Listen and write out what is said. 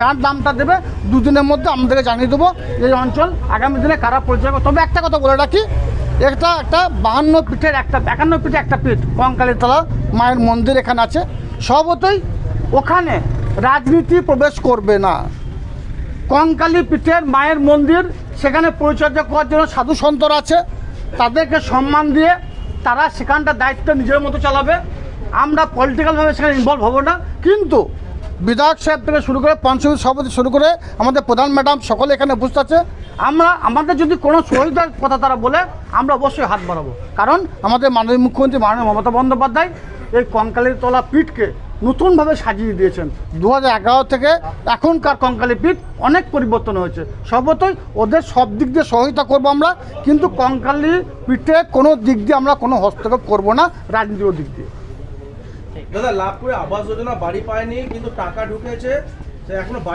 কার নামটা দেবে দুদিনের মধ্যে আমাদেরকে জানিয়ে দেবো এই অঞ্চল আগামী দিনে কারা পরিচয় করবে। তবে একটা কথা বলে রাখি, একটা 52 ফিটের 51 ফিটে একটা পিঠ কঙ্কালীতলা মায়ের মন্দির এখানে আছে। স্বভাবতই ওখানে রাজনীতি প্রবেশ করবে না। কঙ্কালী পীঠের মায়ের মন্দির, সেখানে পরিচর্যা করার জন্য সাধু সন্তরা আছে, তাদেরকে সম্মান দিয়ে তারা সেখানটার দায়িত্ব নিজের মতো চালাবে। আমরা পলিটিক্যালভাবে সেখানে ইনভলভ হব না। কিন্তু বিধায়ক সাহেব থেকে শুরু করে পঞ্চায়েত সভাপতি শুরু করে আমাদের প্রধান ম্যাডাম সকলে এখানে বুঝতে আছে। আমাদের যদি কোনো সহযোগিতার কথা তারা বলে আমরা অবশ্যই হাত বাড়াবো। কারণ আমাদের মাননীয় মুখ্যমন্ত্রী মাননীয় মমতা বন্দ্যোপাধ্যায় এই কঙ্কালীতলা পীঠকে নতুনভাবে সাজিয়ে দিয়েছেন। 2011 থেকে এখনকার কঙ্কালী পীঠ অনেক পরিবর্তন হয়েছে। সর্বতই ওদের সব দিক দিয়ে সহযোগিতা করবো আমরা, কিন্তু কঙ্কালী পীঠে কোনো দিক দিয়ে আমরা কোনো হস্তক্ষেপ করবো না রাজনীতির দিক দিয়ে। দাদা, লাভপুরে আবাস যোজনা বাড়ি পায়নি, কিন্তু টাকা ঢুকেছে, এখনো